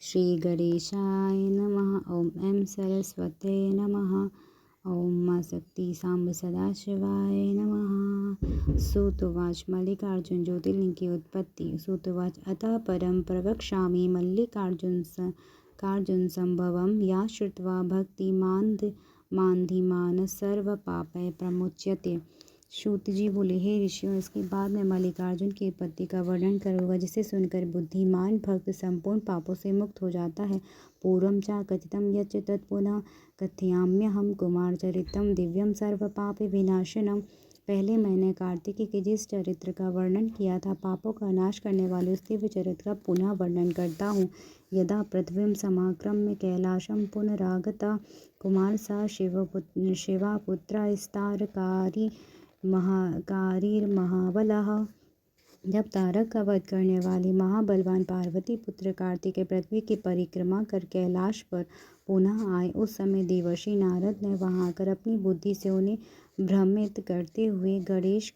श्री गणेशाय नमः। ओम ऐं सरस्वते नमः। ओम मां शक्ति सांब सदाशिवाय नमः। सूतवाच मल्लिकार्जुन ज्योतिर्लिंग की उत्पत्ति। सूतवाच अतः परम प्रवक्ष्यामि मल्लिकार्जुन संभवम या श्रुत्वा भक्ति मान्धिमान सर्व पापै प्रमुच्यते। सूत जी बोले, हे ऋषियों, इसके बाद मैं मल्लिकार्जुन की उत्पत्ति का वर्णन करूँगा, जिसे सुनकर बुद्धिमान भक्त संपूर्ण पापों से मुक्त हो जाता है। पूर्वं च कथितं यच्च तत्पुनः कथयाम्यहं कुमारचरितं दिव्यं सर्वपाप विनाशनम। पहले मैंने कार्तिकी के जिस चरित्र का वर्णन किया था, पापों का नाश करने वाले उस दिव्य चरित्र का पुनः वर्णन करता हूँ। यदा पृथ्वीं समाक्रम्य कैलाशं पुनरागता कुमार सा शिवापुत्रास्तारकारीर्महाबलः। जब तारक का वध करने वाली महाबलवान पार्वती पुत्र कार्तिकेय पृथ्वी की परिक्रमा कर कैलाश पर पुनः आए, उस समय देवर्षि नारद ने वहां आकर अपनी बुद्धि से उन्हें भ्रमित करते हुए गणेश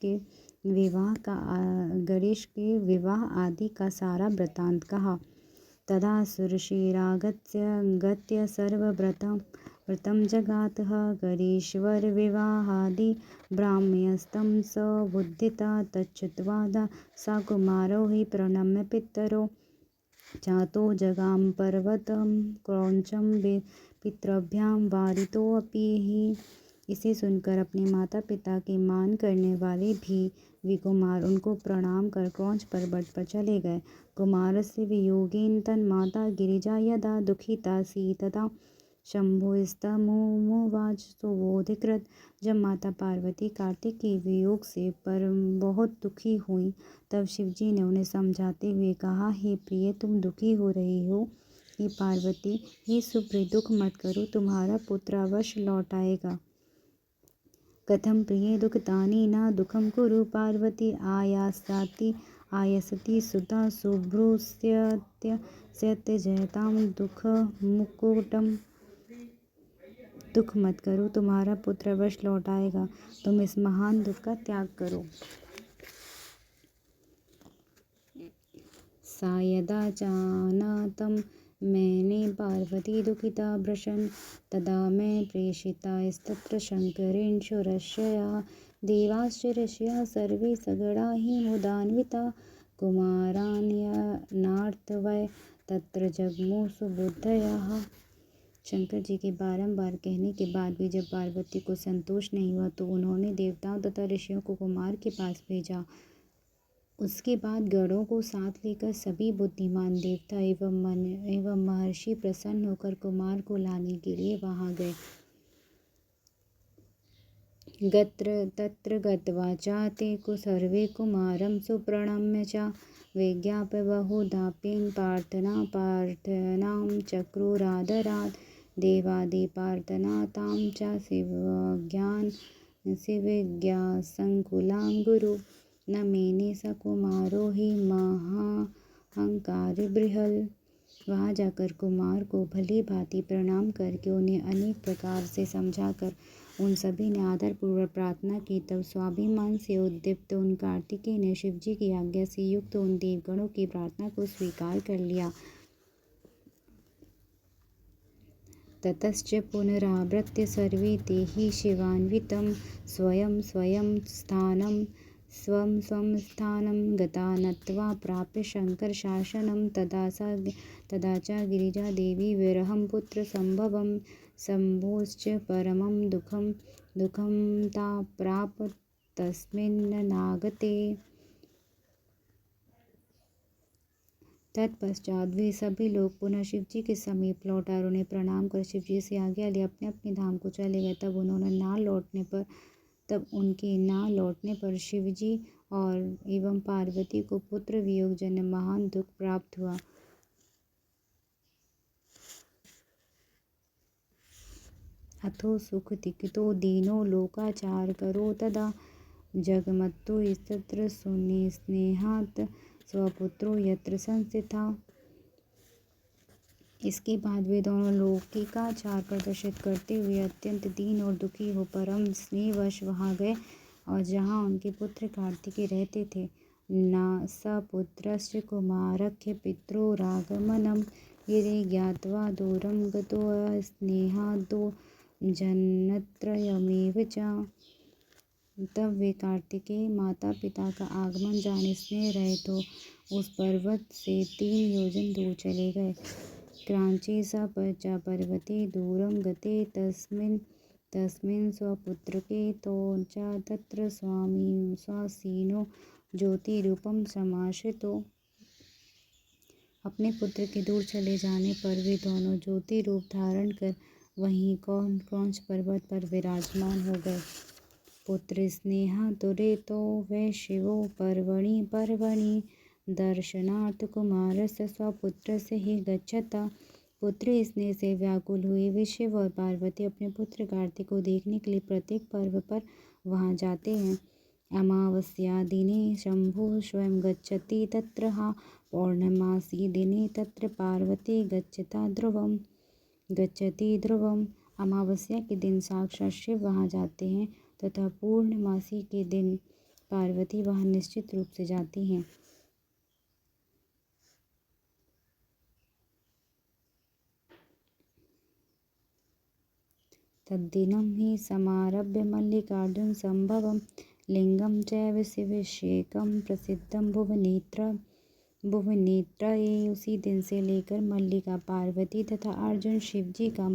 के विवाह आदि का सारा वृत्तांत कहा। तदा सुरशिरागत्य सर्वव्रतं जगातः गणेश्वर विवाहादि ब्राह्म्यस्तं समुद्दिता तच्छ्रुत्वा सा कुमारो हि प्रणम्य पितरो चातो जगाम पर्वतं क्रौञ्चं पितृभ्यां वारितोऽपि हि। इसे सुनकर अपने माता पिता के मान करने वाले भी कुमार उनको प्रणाम कर क्रौंच पर्वत पर चले गए। कुमारस्य वियोगेन तन्माता गिरिजा यदा दुःखितासी तदा शंभुस्तमुवाच सुबोधिकृत। जब माता पार्वती कार्तिक के वियोग से बहुत दुखी हुई, तब शिवजी ने उन्हें समझाते हुए कहा, हे प्रिय, तुम दुखी हो रही हो। हे पार्वती, हे सुप्रिय, दुख मत करो, तुम्हारा पुत्र अवश्य लौट आएगा। कथम प्रिय दुखतानि न दुखम कुरु पार्वती आयसति सुता शुभ्रूस्यत्य जयताम दुख मुकुटम। दुख मत करो, तुम्हारा पुत्र अवश्य लौट आएगा। तुम इस महान दुख का त्याग करो। सा यदा जानतं मैंने पार्वती दुखिता भृशं तदा मैं प्रेषितास्तत्र शंकरेण शूरशया देवाश्च ऋषयः सर्वे सगणा हि मुदान्विता कुमारान्यनार्तवै तत्र जग्मु सुबुद्धयः। शंकर जी के बारंबार कहने के बाद भी जब पार्वती को संतोष नहीं हुआ, तो उन्होंने देवताओं तथा ऋषियों को कुमार के पास भेजा। उसके बाद गणों को साथ लेकर सभी बुद्धिमान देवता एवं महर्षि प्रसन्न होकर कुमार को लाने के लिए वहां गए। तत्र गत्वा चाते सर्वे कुमारं सुप्रणम्य च विज्ञाप्य बहुधाप्येन प्रार्थनां चक्रुरादरात् देवादिपार्थना तां च शिवज्ञासंकुलां गुरु न मेने स कुमारो हि महाहंकारी बृहल। वहाँ जाकर कुमार को भली भांति प्रणाम करके उन्हें अनेक प्रकार से समझाकर उन सभी ने आदरपूर्वक प्रार्थना की। तब स्वाभिमान से उद्दीप्त उन कार्तिकेय ने शिवजी की आज्ञा से युक्त उन देवगणों की प्रार्थना को स्वीकार कर लिया। ततश्च पुनरावृत्य सर्वे ते हि शिवान्वितं स्वं स्वं स्थानं गता नत्वा प्राप्य शंकर शासनं। तदा च गिरिजा देवी विरहं पुत्र संभवं शंभोश्च परमं दुःखं ता प्राप तस्मिन्नागते। तत्पश्चात वे सभी लोग पुनः शिवजी के समीप लौट और उन्हें प्रणाम कर शिवजी से आज्ञा ले अपने अपने धाम को चले गए। तब उनके ना लौटने पर शिवजी और एवं पार्वती को पुत्र वियोग जन्य महान दुख प्राप्त हुआ। अथो सुख तिक्तो दीनो लोकाचार करो तदा जगमत्तो तत्र सुनिस्नेहात् स्वपुत्रो यत्र संस्थिता। इसके बाद वे दोनों लौकिकाचार प्रदर्शित करते हुए अत्यंत दीन और दुखी हो परम स्नेहवश वहां गए और जहां उनके पुत्र कार्तिकेय रहते थे। न स पुत्रस्य कुमारस्य पित्रोरागमनम् गिरे ज्ञात्वा दूरं गतो स्नेहादो जन्नत्रयमेव च। तब वे कार्तिकेय माता पिता का आगमन जाने स्नेह रहे तो उस पर्वत से 3 योजन दूर चले गए। क्रांची स च पर्वते दूरं गते तस्मिन् स्वपुत्रके तो च तत्र स्वासीनो ज्योतिरूपं समाश्रितो। अपने पुत्र के दूर चले जाने पर वे दोनों ज्योति रूप धारण कर वहीं क्रौंच पर्वत पर विराजमान हो गए। पुत्र स्नेहातुरे तो वै शिवो पर्वणि दर्शनार्थ कुमारस्य स्वपुत्रस्य हि गच्छता। पुत्र स्नेह से व्याकुल हुए वे शिव और पार्वती अपने पुत्र कार्तिक को देखने के लिए प्रत्येक पर्व पर वहां जाते हैं। अमावस्या दिने शंभुः स्वयं गच्छति तत्र पौर्णमासी दिने तत्र पार्वती गच्छति ध्रुवम्। अमावस्या के दिन साक्षात शिव वहाँ जाते हैं तथा पूर्णमासी के दिन पार्वती वहाँ निश्चित रूप से जाती हैं। तद्दिनं हि समारभ्य मल्लिकार्जुन संभवं लिंगं चैव शिवैकं प्रसिद्धं भुवनेत्रये। उसी दिन से लेकर मल्लिका पार्वती तथा अर्जुन शिव जी का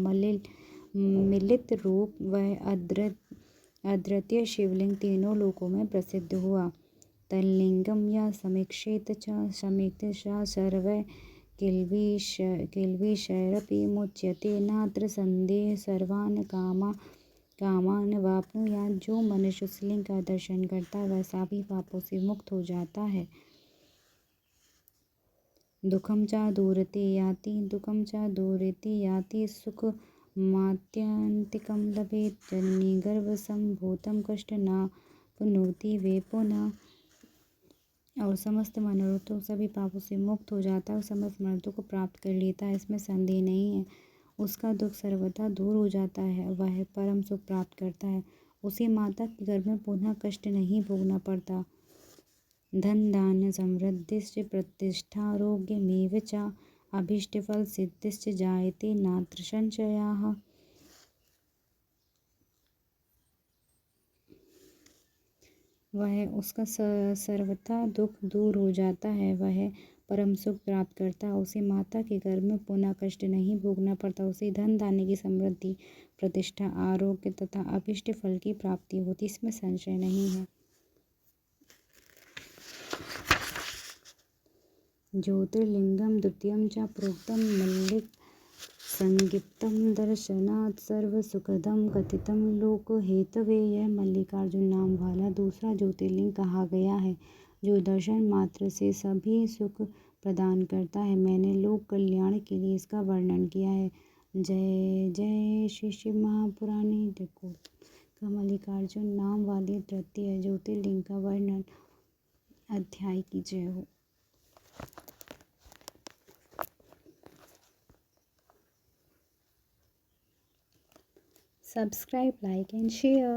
मिलित रूप वह अद्वितीय शिवलिंग तीनों लोकों में प्रसिद्ध हुआ। तल्लिंगम या समीक्षेत सर्वै किल्बिषैरपि मुच्यते नात्र संदेह सर्वान् कामान वाप्नुयात्। जो मनुष्य उस लिंग का दर्शन करता है वह सभी पापों से मुक्त हो जाता है। दुखम च दूरेति याति सुखमात्यन्तिकं लभेत जननी गर्भसंभूतं कष्ट नाप्नोति वे पुनः। और समस्त मनोरथों सभी पापों से मुक्त हो जाता है और समस्त मनोरथों को प्राप्त कर लेता है, इसमें संदेह नहीं है। उसका दुख सर्वथा दूर हो जाता है, वह परम सुख प्राप्त करता है। उसे माता के गर्भ में पुनः कष्ट नहीं भोगना पड़ता। धन धान्य समृद्धिश्च प्रतिष्ठारोग्यमेव च अभीष्टफल सिद्धिश्च जायते नात्र संशयः। वह उसका सर्वथा दुख दूर हो जाता है, वह परम सुख प्राप्त करता है। उसे माता के गर्भ में पुनः कष्ट नहीं भोगना पड़ता। उसे धन धान्य की समृद्धि, प्रतिष्ठा, आरोग्य तथा अभीष्ट फल की प्राप्ति होती, इसमें संशय नहीं है। ज्योतिर्लिंगम द्वितीयं च प्रोक्तं मल्लिक संगीप्तं दर्शनात् सर्वसुखदं कथितं लोकहेतवे। यह मल्लिकार्जुन नाम वाला दूसरा ज्योतिर्लिंग कहा गया है जो दर्शन मात्र से सभी सुख प्रदान करता है। मैंने लोक कल्याण के लिए इसका वर्णन किया है। जय जय श्री शिव महापुराणे। देखो का मल्लिकार्जुन नाम वाले तृतीय ज्योतिर्लिंग का वर्णन अध्याय की जय हो। Subscribe, like and share.